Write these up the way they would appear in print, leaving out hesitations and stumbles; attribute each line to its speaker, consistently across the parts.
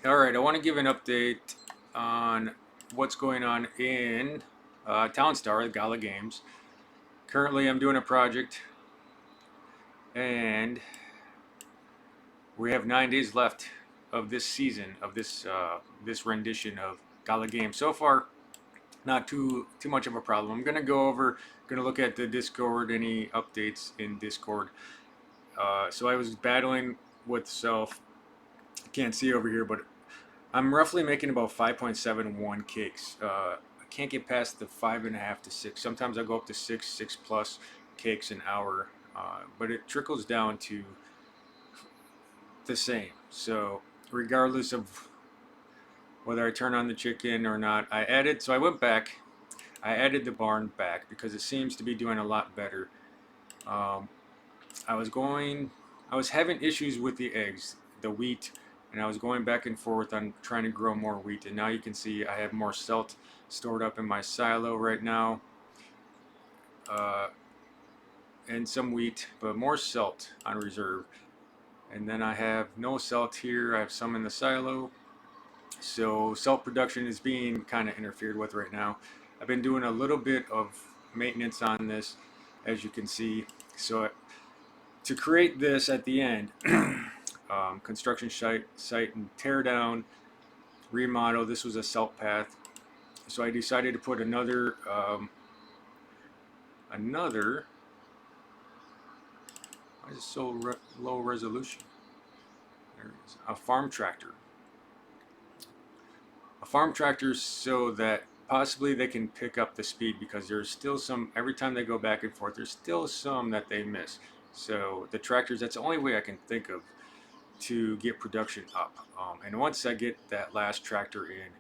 Speaker 1: Alright, I want to give an update on what's going on in Town Star, the Gala Games. Currently, I'm doing a project, and we have 9 days left of this season, of this rendition of Gala Games. So far, not too much of a problem. I'm gonna look at the Discord, any updates in Discord. So I was battling with self. Can't see over here, but I'm roughly making about 5.71 cakes. I can't get past the 5.5 to 6. Sometimes I go up to 6 plus cakes an hour, but it trickles down to the same. So regardless of whether I turn on the chicken or not, I went back, I added the barn back because it seems to be doing a lot better. Um, I was going, I was having issues with the eggs, the wheat, and I was going back and forth on trying to grow more wheat. And now you can see I have more salt stored up in my silo right now, uh, and some wheat, but more salt on reserve. And then I have no salt here. I have some in the silo. So salt production is being kind of interfered with right now. I've been doing a little bit of maintenance on this, as you can see. So to create this at the end, construction site and tear down, remodel. This was a salt path, so I decided to put another why is it so low resolution? There it is. A farm tractor, so that possibly they can pick up the speed, because there's still some, every time they go back and forth, there's still some that they miss. So the tractors, that's the only way I can think of to get production up. And once I get that last tractor in,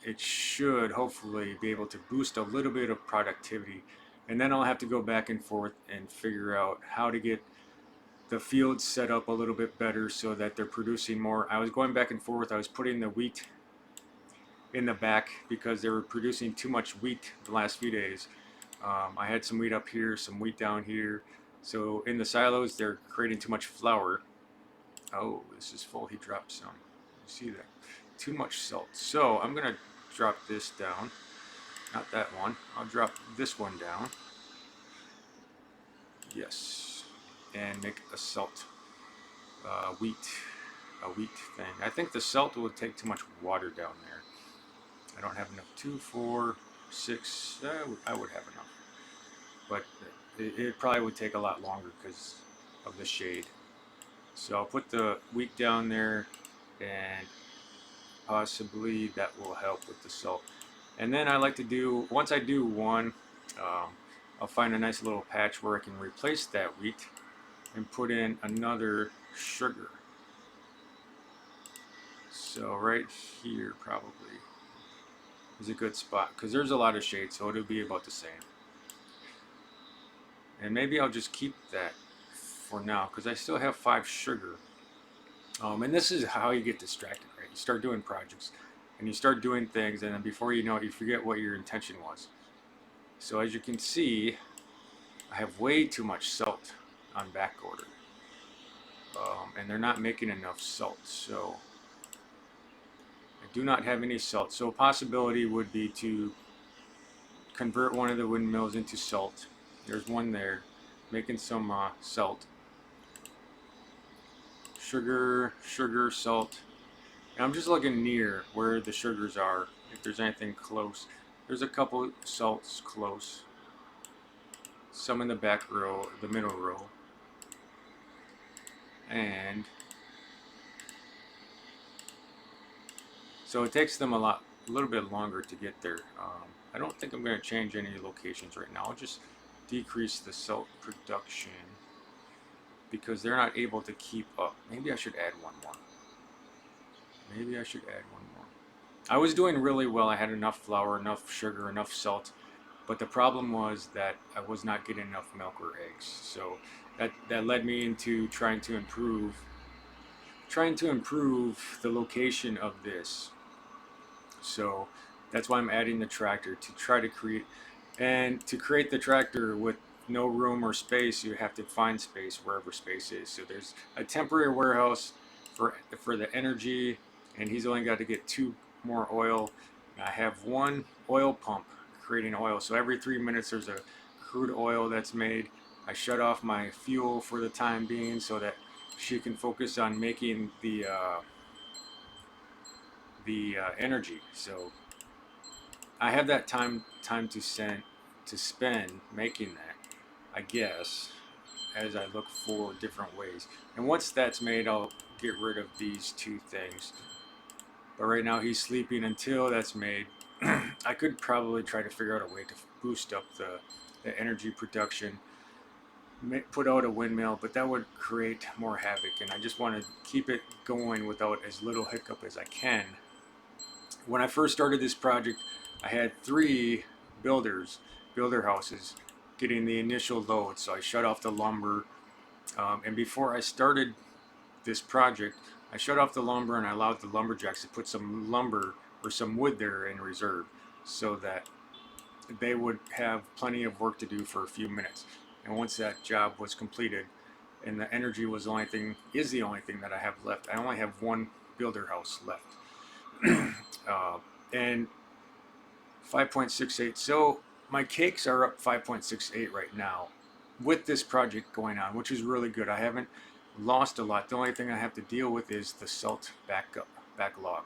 Speaker 1: it should hopefully be able to boost a little bit of productivity. And then I'll have to go back and forth and figure out how to get the fields set up a little bit better so that they're producing more. I was going back and forth. I was putting the wheat in the back because they were producing too much wheat the last few days. I had some wheat up here, some wheat down here. So in the silos, they're creating too much flour. Oh, this is full. He dropped some. You see that? Too much salt. So I'm gonna drop this down. Not that one. I'll drop this one down. Yes, and make a salt wheat thing. I think the salt will take too much water down there. I don't have enough. 2, 4, 6. I would have enough, but it probably would take a lot longer because of the shade. So I'll put the wheat down there, and possibly that will help with the salt. And then I like to do, once I do one, I'll find a nice little patch where I can replace that wheat and put in another sugar. So right here probably is a good spot because there's a lot of shade, so it'll be about the same. And maybe I'll just keep that for now because I still have 5 sugar. And this is how you get distracted, right? You start doing projects and you start doing things, and then before you know it, you forget what your intention was. So as you can see, I have way too much salt on back order, and they're not making enough salt. So I do not have any salt. So a possibility would be to convert one of the windmills into salt. There's one there, making some salt. Sugar, salt. And I'm just looking near where the sugars are, if there's anything close. There's a couple salts close. Some in the back row, the middle row. And so it takes them a little bit longer to get there. I don't think I'm going to change any locations right now. I'll just decrease the salt production because they're not able to keep up. Maybe I should add one more. I was doing really well. I had enough flour, enough sugar, enough salt, but the problem was that I was not getting enough milk or eggs. So that led me into trying to improve the location of this. So that's why I'm adding the tractor to try to create, and to create the tractor with no room or space, you have to find space wherever space is. So there's a temporary warehouse for the energy, and he's only got to get 2 more oil. I have 1 oil pump creating oil, so every 3 minutes there's a crude oil that's made. I shut off my fuel for the time being so that she can focus on making the energy. So I have that time to spend making that, I guess, as I look for different ways. And once that's made, I'll get rid of these 2 things. But right now he's sleeping until that's made. I could probably try to figure out a way to boost up the energy production, put out a windmill, but that would create more havoc, and I just want to keep it going without as little hiccup as I can. When I first started this project, I had 3 builder houses getting the initial load, so I shut off the lumber, and before I started this project, I shut off the lumber and I allowed the lumberjacks to put some lumber or some wood there in reserve so that they would have plenty of work to do for a few minutes. And once that job was completed and the energy was the only thing that I have left, I only have 1 builder house left. And 5.68, so my cakes are up 5.68 right now with this project going on, which is really good. I haven't lost a lot. The only thing I have to deal with is the salt backlog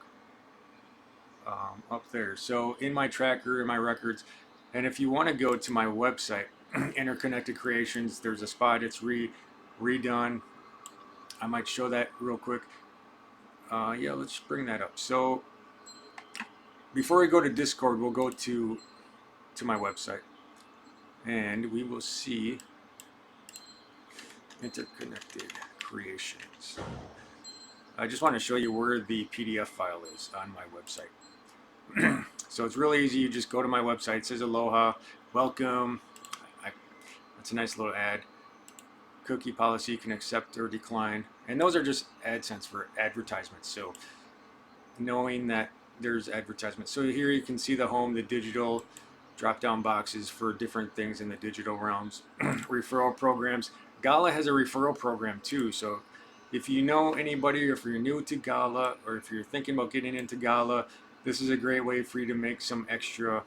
Speaker 1: up there. So in my tracker, in my records, and if you want to go to my website, Interconnected Creations, there's a spot it's redone. I might show that real quick. Yeah, let's bring that up. So before we go to Discord, we'll go to my website, and we will see Interconnected Creations. I just want to show you where the PDF file is on my website. So it's really easy. You just go to my website. It says Aloha, welcome. That's a nice little ad. Cookie policy, you can accept or decline. And those are just AdSense for advertisements. So knowing that there's advertisements. So here you can see the home, the digital drop-down boxes for different things in the digital realms. Referral programs. Gala has a referral program too. So if you know anybody, or if you're new to Gala, or if you're thinking about getting into Gala, this is a great way for you to make some extra.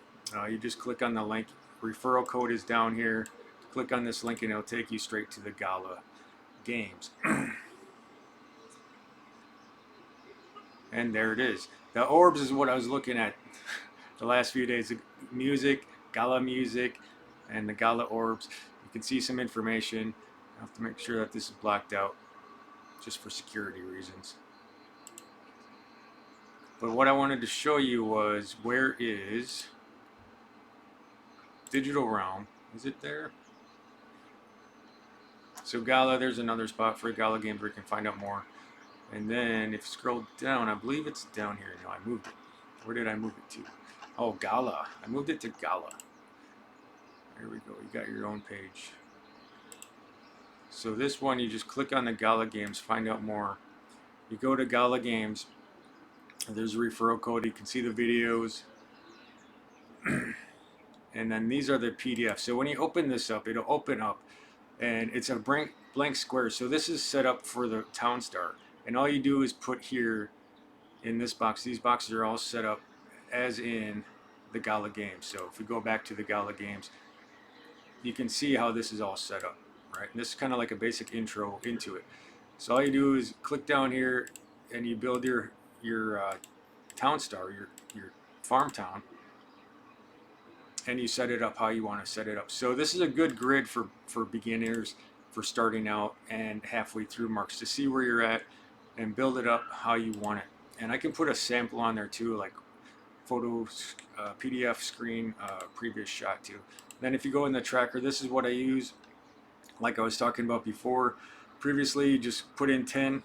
Speaker 1: You just click on the link. Referral code is down here. Click on this link and it'll take you straight to the Gala games. And there it is. The orbs is what I was looking at the last few days. The music, Gala music, and the Gala orbs. You can see some information. I have to make sure that this is blocked out just for security reasons. But what I wanted to show you was, where is Digital Realm? Is it there? So Gala, there's another spot for Gala games where you can find out more. And then if you scroll down, I believe it's down here. No, I moved it. Where did I move it to? Oh, Gala. I moved it to Gala. There we go. You got your own page. So this one, you just click on the Gala games, find out more. You go to Gala games. There's a referral code. You can see the videos. And then these are the PDFs. So when you open this up, it'll open up. And it's a blank square. So this is set up for the Town Star. And all you do is put here in this box. These boxes are all set up as in the Gala games. So if we go back to the Gala games, you can see how this is all set up, right? And this is kind of like a basic intro into it. So all you do is click down here and you build your Town Star, your farm town, and you set it up how you want to set it up. So this is a good grid for beginners, for starting out and halfway through marks, to see where you're at and build it up how you want it. And I can put a sample on there too, like photos, PDF screen, previous shot too. Then if you go in the tracker, this is what I use. Like I was talking about before, previously you just put in 10,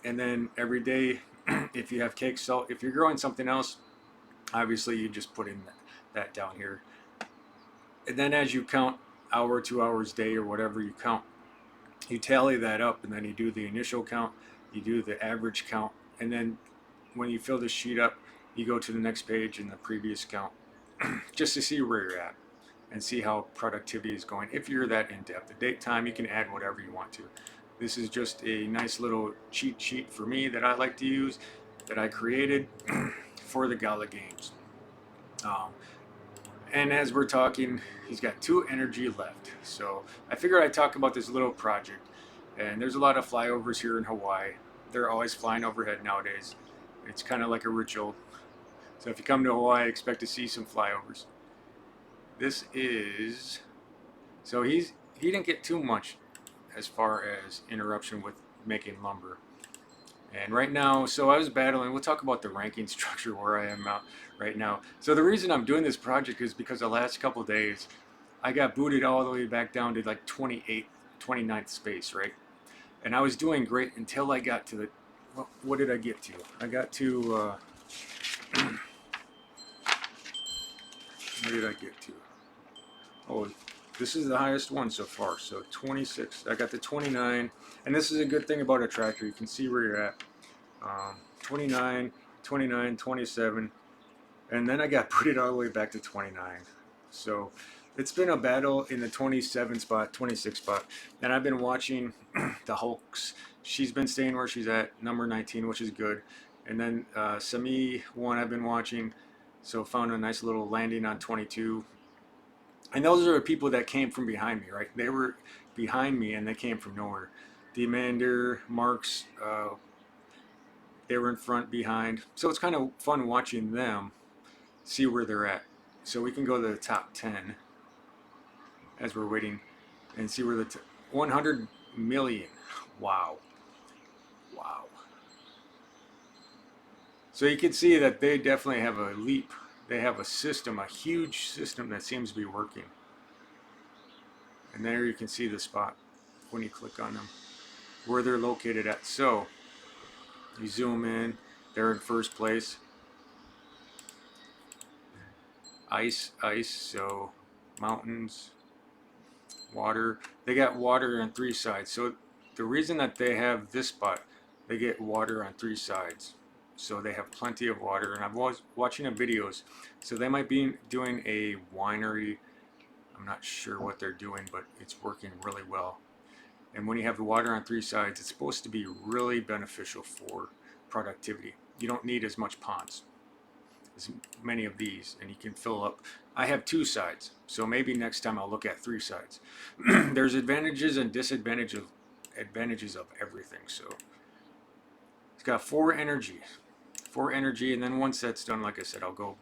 Speaker 1: and then every day, if you have cake salt, if you're growing something else, obviously you just put in that down here. And then as you count hour, 2 hours, day, or whatever you count, you tally that up, and then you do the initial count, you do the average count, and then when you fill the sheet up, you go to the next page in the previous count, just to see where you're at and see how productivity is going. If you're that in depth, the date time, you can add whatever you want to. This is just a nice little cheat sheet for me that I like to use, that I created for the Gala games. Um, and as we're talking, he's got 2 energy left. So I figured I'd talk about this little project. And there's a lot of flyovers here in Hawaii. They're always flying overhead nowadays. It's kind of like a ritual. So if you come to Hawaii, expect to see some flyovers. This is, so he didn't get too much as far as interruption with making lumber. And right now, so I was battling. We'll talk about the ranking structure where I am right now. So the reason I'm doing this project is because the last couple of days, I got booted all the way back down to like 28th, 29th space, right? And I was doing great until I got to the, what did I get to? I got to, what did I get to? Oh, this is the highest one so far. So 26, I got to 29. And this is a good thing about a tractor. You can see where you're at. 29, 29, 27. And then I got booted all the way back to 29. So it's been a battle in the 27 spot, 26 spot. And I've been watching the Hulks. She's been staying where she's at, number 19, which is good. And then Sami one I've been watching. So found a nice little landing on 22. And those are the people that came from behind me, right? They were behind me and they came from nowhere. Demander, Marks, they were in front, behind. So it's kind of fun watching them see where they're at. So we can go to the top 10 as we're waiting and see where the 100 million. Wow. Wow. So you can see that they definitely have a leap. They have a system, a huge system that seems to be working. And there you can see the spot when you click on them, where they're located at. So you zoom in, they're in first place. Ice, so mountains, water. They got water on 3 sides. So the reason that they have this spot, they get water on 3 sides. So they have plenty of water. And I was watching the videos. So they might be doing a winery. I'm not sure what they're doing, but it's working really well. And when you have the water on 3 sides, it's supposed to be really beneficial for productivity. You don't need as much ponds, as many of these, and you can fill up. I have 2 sides, so maybe next time I'll look at 3 sides. There's advantages and disadvantages of everything. So it's got 4 energy, and then once that's done, like I said, I'll go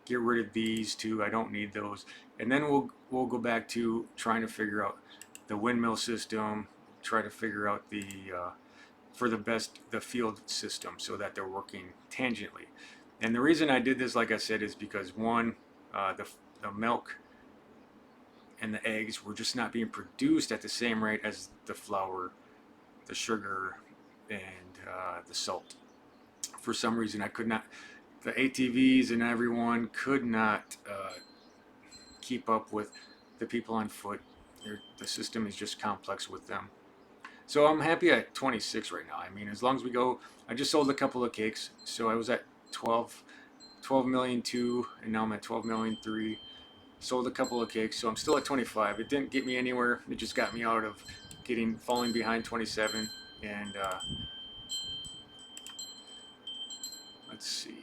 Speaker 1: get rid of these 2. I don't need those, and then we'll go back to trying to figure out the windmill system, try to figure out the for the field system so that they're working tangentially. And the reason I did this, like I said, is because one, the milk and the eggs were just not being produced at the same rate as the flour, the sugar, and the salt. For some reason, I could not. The ATVs and everyone could not keep up with the people on foot. The system is just complex with them. So I'm happy at 26 right now. I mean, as long as we go, I just sold a couple of cakes. So I was at 12 million 2, and now I'm at 12 million 3. Sold a couple of cakes, so I'm still at 25. It didn't get me anywhere. It just got me out of falling behind 27. And let's see.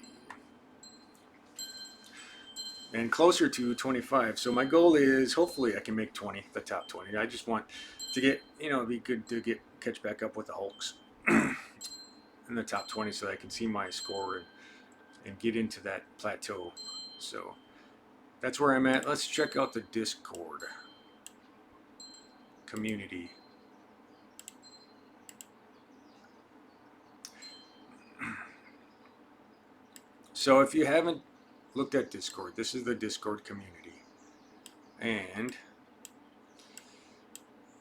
Speaker 1: And closer to 25. So my goal is hopefully I can make 20, the top 20. I just want to get, it'd be good to catch back up with the Hulks in the top 20 so that I can see my score and get into that plateau. So that's where I'm at. Let's check out the Discord community. So if you haven't looked at Discord, this is the Discord community. And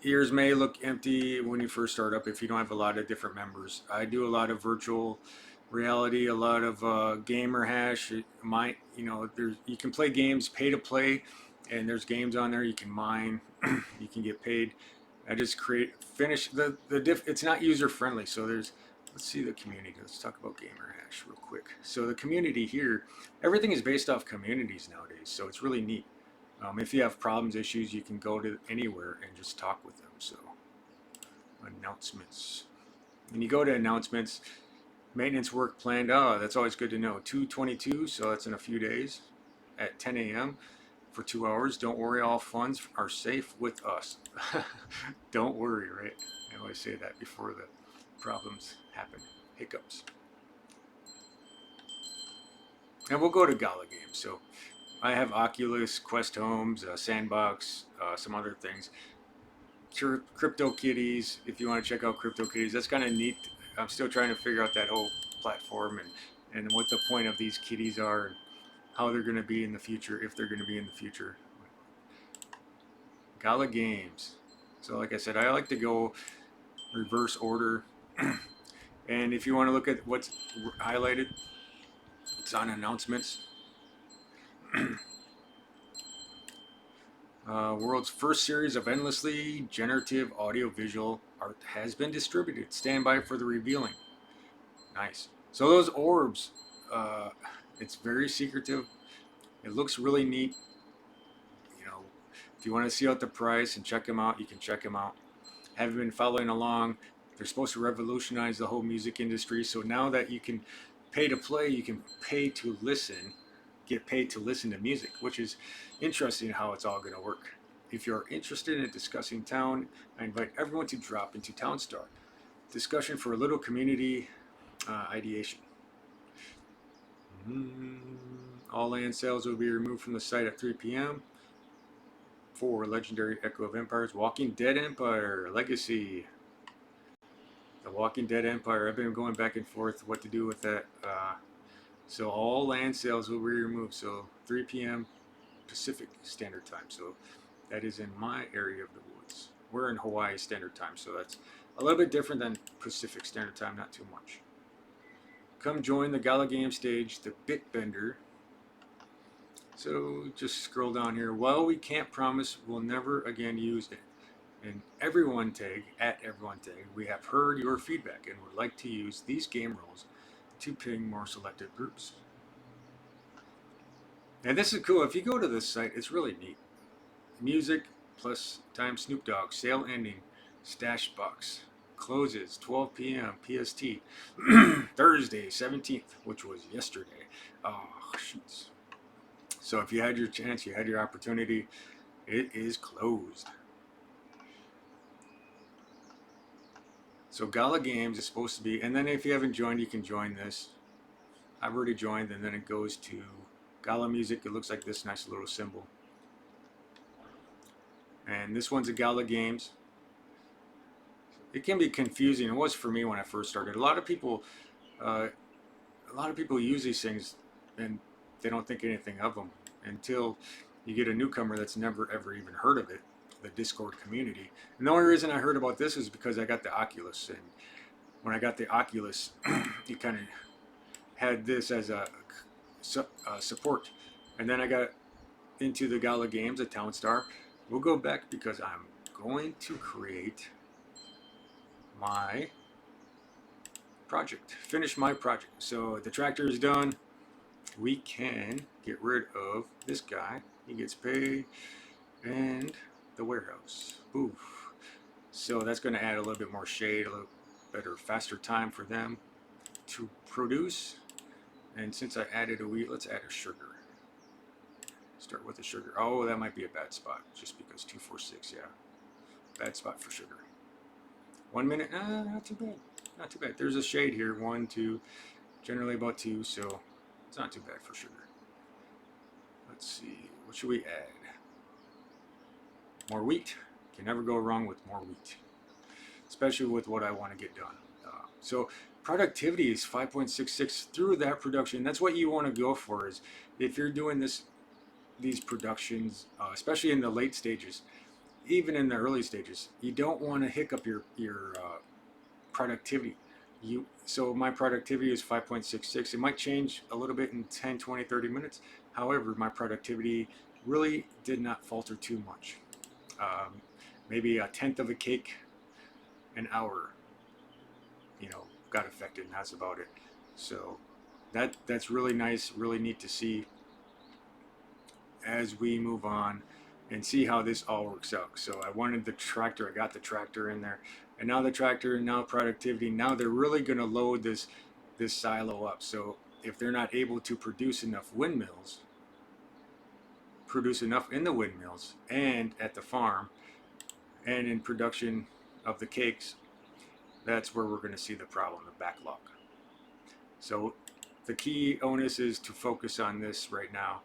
Speaker 1: ears may look empty when you first start up if you don't have a lot of different members. I do a lot of virtual reality, a lot of gamer hash. You can play games, pay to play, and there's games on there you can mine. You can get paid. I just finish the it's not user friendly. So let's see the community. Let's talk about gamer hash real quick. So the community here, everything is based off communities nowadays. So it's really neat. If you have problems, issues, you can go to anywhere and just talk with them. So announcements. When you go to announcements, maintenance work planned. Oh, that's always good to know. 2/22, so that's in a few days at 10 a.m. for 2 hours. Don't worry, all funds are safe with us. Don't worry, right? I always say that before the problems happen, hiccups. And we'll go to Gala Games. So I have Oculus, Quest Homes, Sandbox, some other things. Crypto Kitties, if you want to check out Crypto Kitties, that's kind of neat. I'm still trying to figure out that whole platform and what the point of these kitties are and how they're going to be in the future, if they're going to be in the future. Gala Games. So like I said, I like to go reverse order. And if you want to look at what's highlighted, it's on announcements. World's first series of endlessly generative audio-visual art has been distributed. Stand by for the revealing. Nice. So those orbs, it's very secretive. It looks really neat. You know, if you want to see out the price and check them out, you can check them out. Haven't been following along. They're supposed to revolutionize the whole music industry. So now that you can pay to play, you can pay to listen. Get paid to listen to music, which is interesting how it's all going to work. If you're interested in discussing town, I invite everyone to drop into Townstar. Discussion for a little community ideation. All land sales will be removed from the site at 3 p.m. for Legendary Echo of Empires. Walking Dead Empire Legacy. The Walking Dead Empire. I've been going back and forth what to do with that. So all land sales will be removed. So 3 p.m. Pacific Standard Time. So that is in my area of the woods. We're in Hawaii Standard Time, so that's a little bit different than Pacific Standard Time, not too much. Come join the Gala Game stage, the Bitbender. So just scroll down here. While we can't promise we'll never again use it. And everyone tag, at everyone tag, we have heard your feedback and would like to use these game rules to ping more selected groups. And this is cool. If you go to this site, it's really neat. Music plus time Snoop Dogg. Sale ending. Stash box. Closes 12 p.m. PST. Thursday 17th, which was yesterday. Oh, shoots. So if you had your chance, you had your opportunity, it is closed. So Gala Games is supposed to be, and then if you haven't joined, you can join this. I've already joined, and then it goes to Gala Music. It looks like this nice little symbol. And this one's a Gala Games. It can be confusing. It was for me when I first started. A lot of people use these things, and they don't think anything of them until you get a newcomer that's never ever even heard of it. The Discord community. And the only reason I heard about this is because I got the Oculus, and when I got the Oculus, you kind of had this as a support, and then I got into the Gala Games at Townstar. We'll go back because I'm going to create my project, finish my project. So the tractor is done. We can get rid of this guy. He gets paid, and the warehouse. Oof. So that's going to add a little bit more shade, a little better, faster time for them to produce. And since I added a wheat, let's add a sugar. Start with the sugar. Oh, that might be a bad spot, just because 246, yeah. Bad spot for sugar. 1 minute, not too bad. Not too bad. There's a shade here, 1, 2, generally about 2, so it's not too bad for sugar. Let's see, what should we add? More wheat. Can never go wrong with more wheat, especially with what I want to get done. So productivity is 5.66 through that production. That's what you want to go for. Is if you're doing these productions, especially in the late stages, even in the early stages, you don't want to hiccup your productivity. So my productivity is 5.66. It might change a little bit in 10, 20, 30 minutes. However, my productivity really did not falter too much. Maybe a tenth of a cake an hour, got affected, and that's about it. So that's really nice, really neat to see as we move on. and see how this all works out. So I wanted the tractor, I got the tractor in there, and now the tractor, now productivity, now they're really going to load this silo up. So if they're not able to produce enough windmills, produce enough in the windmills and at the farm and in production of the cakes, that's where we're going to see the problem, the backlog. So the key onus is to focus on this right now,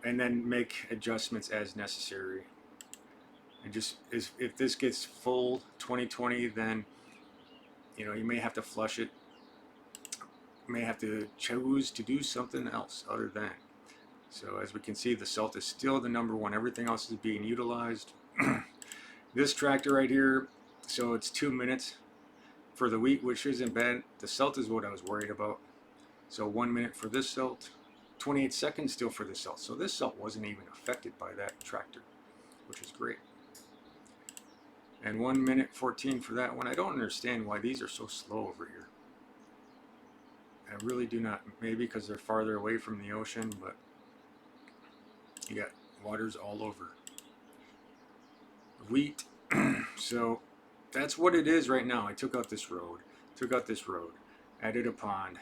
Speaker 1: and then make adjustments as necessary. And just if this gets full 2020, then you may have to flush it. You may have to choose to do something else other than. So as we can see, the salt is still the number one. Everything else is being utilized. This tractor right here, so it's 2 minutes for the wheat, which isn't bad. The salt is what I was worried about. So 1 minute for this salt, 28 seconds still for this salt. So this salt wasn't even affected by that tractor, which is great. And 1 minute 14 for that one. I don't understand why these are so slow over here. I really do not. Maybe because they're farther away from the ocean, but you got waters all over. Wheat. So that's what it is right now. I took out this road, added a pond.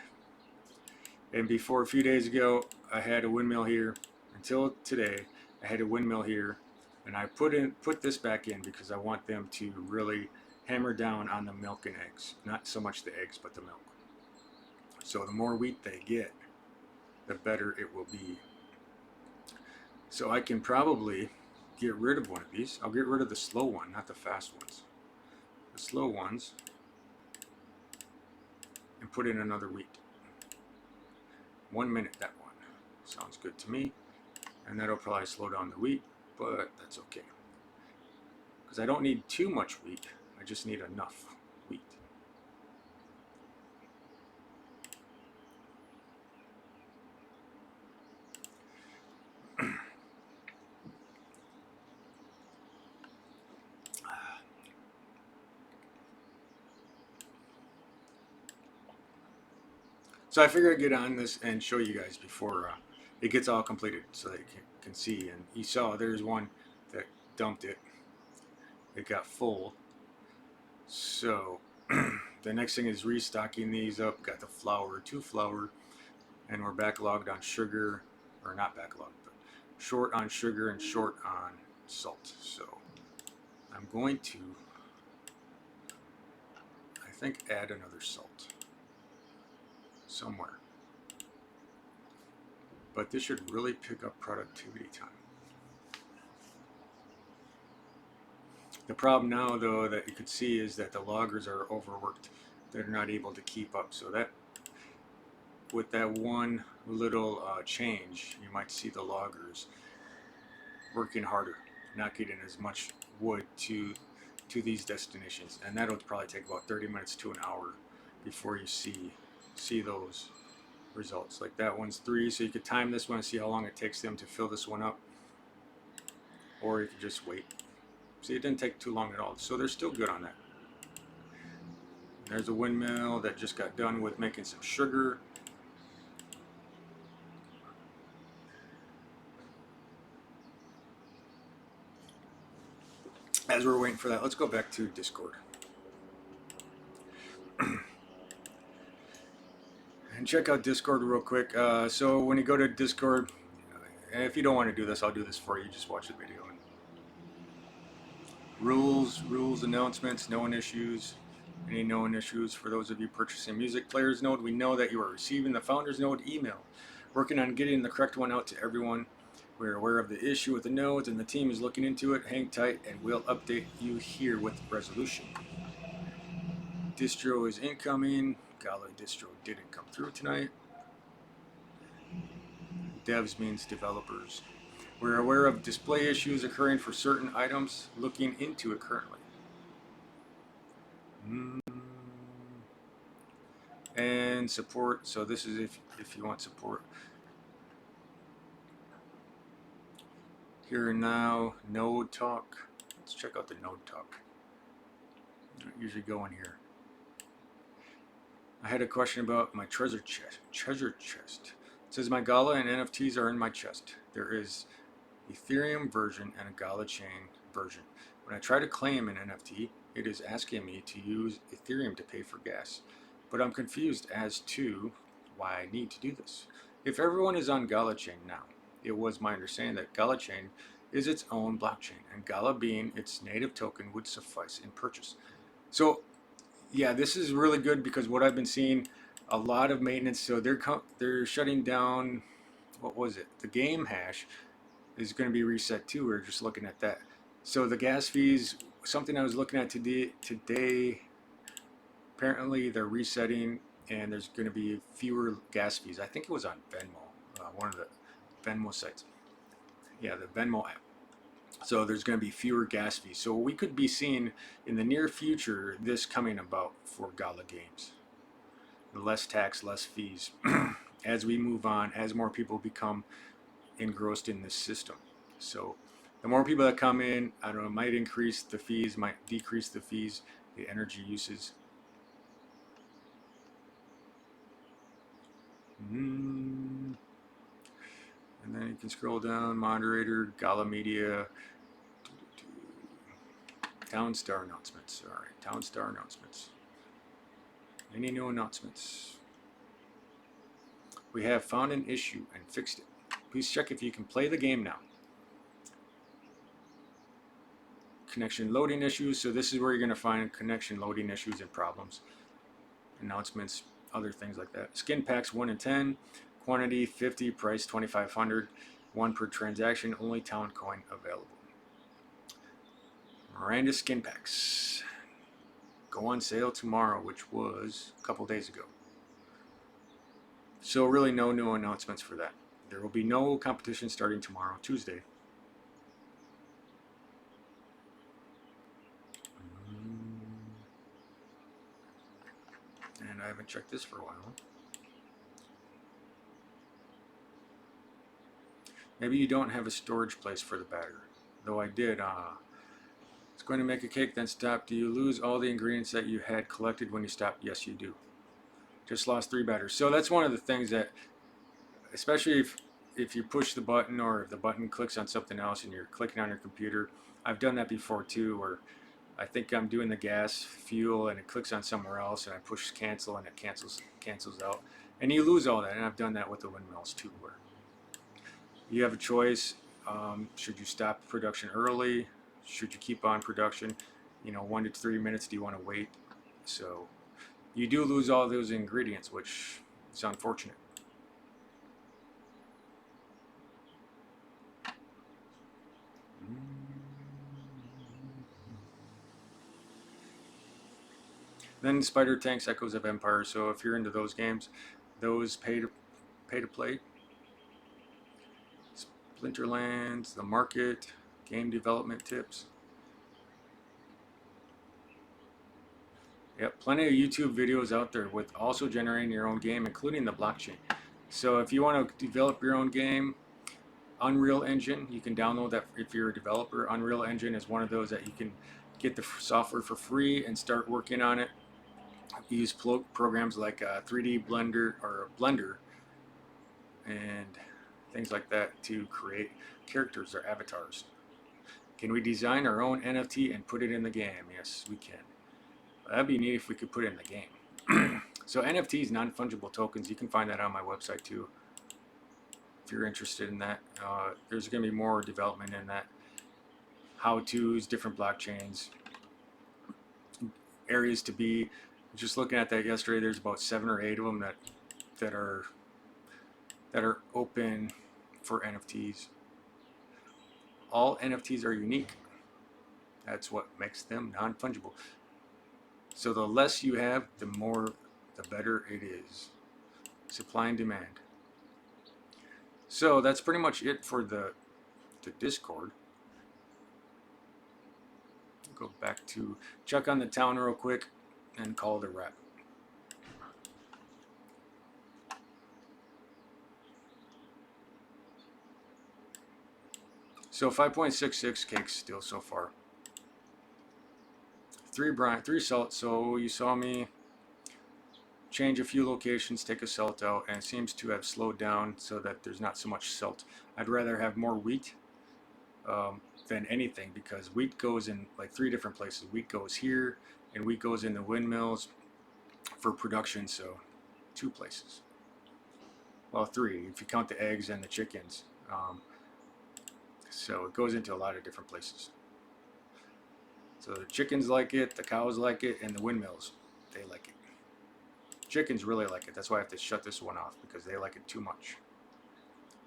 Speaker 1: And before, a few days ago, I had a windmill here. Until today, I had a windmill here. And I put this back in because I want them to really hammer down on the milk and eggs. Not so much the eggs, but the milk. So the more wheat they get, the better it will be. So I can probably get rid of one of these. I'll get rid of the slow one, not the fast ones. The slow ones, and put in another wheat. 1 minute, that one. Sounds good to me. And that'll probably slow down the wheat, but that's okay. Because I don't need too much wheat. I just need enough wheat. So I figured I'd get on this and show you guys before it gets all completed so that you can see. And you saw there's one that dumped it. It got full. So the next thing is restocking these up. Got the flour, 2 flour, and we're backlogged on sugar, or not backlogged, but short on sugar and short on salt. So I'm going to, I think, add another salt somewhere. But this should really pick up productivity time. The problem now, though, that you could see is that the loggers are overworked. They're not able to keep up. So that, with that one little change, you might see the loggers working harder, not getting as much wood to these destinations. And that'll probably take about 30 minutes to an hour before you see those results. Like that one's 3, so you could time this one and see how long it takes them to fill this one up, or you could just wait. See, it didn't take too long at all, so they're still good on that. There's a windmill that just got done with making some sugar. As we're waiting for that, let's go back to Discord. And check out Discord real quick. So when you go to Discord, if you don't want to do this, I'll do this for you. Just watch the video. Rules, announcements, known issues. Any known issues for those of you purchasing music players node? We know that you are receiving the founders node email. Working on getting the correct one out to everyone. We're aware of the issue with the nodes and the team is looking into it. Hang tight and we'll update you here with resolution. Distro is incoming. Gala distro didn't come through tonight. Devs means developers. We're aware of display issues occurring for certain items. Looking into it currently. And support. So this is if you want support. Here and now, node talk. Let's check out the node talk. I don't usually go in here. I had a question about my treasure chest. It says my Gala and NFTs are in my chest. There is Ethereum version, and a Gala chain version. When I try to claim an NFT, it is asking me to use Ethereum to pay for gas, but I'm confused as to why I need to do this. If everyone is on Gala chain now, it was my understanding that Gala chain is its own blockchain, and Gala being its native token would suffice in purchase. So yeah, this is really good because what I've been seeing, a lot of maintenance. So they're shutting down. What was it? The game hash is going to be reset too. We're just looking at that. So the gas fees, something I was looking at today. Apparently they're resetting, and there's going to be fewer gas fees. I think it was on Venmo, one of the Venmo sites. Yeah, the Venmo app. So there's going to be fewer gas fees. So we could be seeing in the near future this coming about for Gala Games. Less tax, less fees as we move on, as more people become engrossed in this system. So the more people that come in, I don't know, might increase the fees, might decrease the fees, the energy uses. And then you can scroll down, moderator, Gala Media, Town Star announcements. All right, Town Star announcements. Any new announcements? We have found an issue and fixed it. Please check if you can play the game now. Connection loading issues. So this is where you're going to find connection loading issues and problems. Announcements, other things like that. Skin packs 1 in 10, quantity 50, price 2,500, 1 per transaction, only towncoin available. Miranda skin packs go on sale tomorrow, which was a couple days ago. So really no new announcements for that. There will be no competition starting tomorrow, Tuesday. And I haven't checked this for a while. Maybe you don't have a storage place for the batter. Though I did. It's going to make a cake, then stop. Do you lose all the ingredients that you had collected when you stopped? Yes, you do. Just lost 3 batters. So that's one of the things that, especially if you push the button or if the button clicks on something else and you're clicking on your computer. I've done that before too, where I think I'm doing the gas fuel and it clicks on somewhere else and I push cancel and it cancels out. And you lose all that. And I've done that with the windmills too, where you have a choice. Should you stop production early? Should you keep on production? 1 to 3 minutes. Do you want to wait? So you do lose all those ingredients, which is unfortunate. Then Spider Tanks, Echoes of Empire. So if you're into those games, those pay to play. Splinterlands, The Market, game development tips. Yep, plenty of YouTube videos out there with also generating your own game, including the blockchain. So if you want to develop your own game, Unreal Engine, you can download that if you're a developer. Unreal Engine is one of those that you can get the software for free and start working on it. Use programs like 3D Blender or Blender and things like that to create characters or avatars. Can we design our own NFT and put it in the game? Yes, we can. That'd be neat if we could put it in the game. So NFTs, non-fungible tokens, you can find that on my website too. If you're interested in that, there's going to be more development in that. How-tos, different blockchains, areas to be. Just looking at that yesterday, there's about 7 or 8 of them that are open for NFTs. All NFTs are unique. That's what makes them non-fungible. So the less you have, the better it is. Supply and demand. So that's pretty much it for the Discord. Go back to check on the town real quick and call it a wrap. So 5.66 cakes still so far. 3 salt. So you saw me change a few locations, take a salt out, and it seems to have slowed down so that there's not so much salt. I'd rather have more wheat than anything, because wheat goes in like 3 different places. Wheat goes here, and wheat goes in the windmills for production. So 2 places. Well, 3 if you count the eggs and the chickens. So it goes into a lot of different places. So the chickens like it, the cows like it, and the windmills, they like it. Chickens really like it. That's why I have to shut this one off, because they like it too much.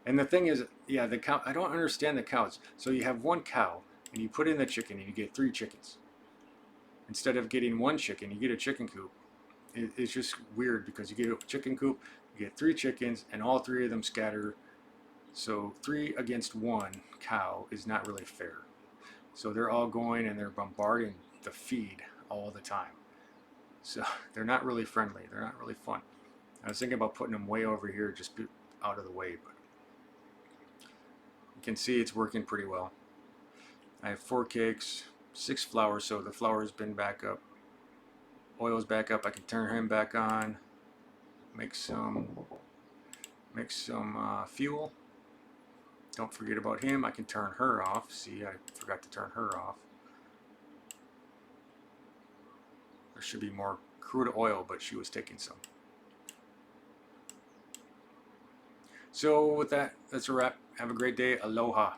Speaker 1: And the thing is, yeah, the cow, I don't understand the cows. So you have one cow, and you put in the chicken, and you get 3 chickens. Instead of getting 1 chicken, you get a chicken coop. It's just weird, because you get a chicken coop, you get 3 chickens, and all 3 of them scatter. So 3 against 1 cow is not really fair. So they're all going and they're bombarding the feed all the time. So they're not really friendly. They're not really fun. I was thinking about putting them way over here, just out of the way, but you can see it's working pretty well. I have 4 cakes, 6 flours, so the flour's been back up. Oil's back up. I can turn him back on. Make some fuel. Don't forget about him. I can turn her off. See, I forgot to turn her off. There should be more crude oil, but she was taking some. So with that, that's a wrap. Have a great day. Aloha.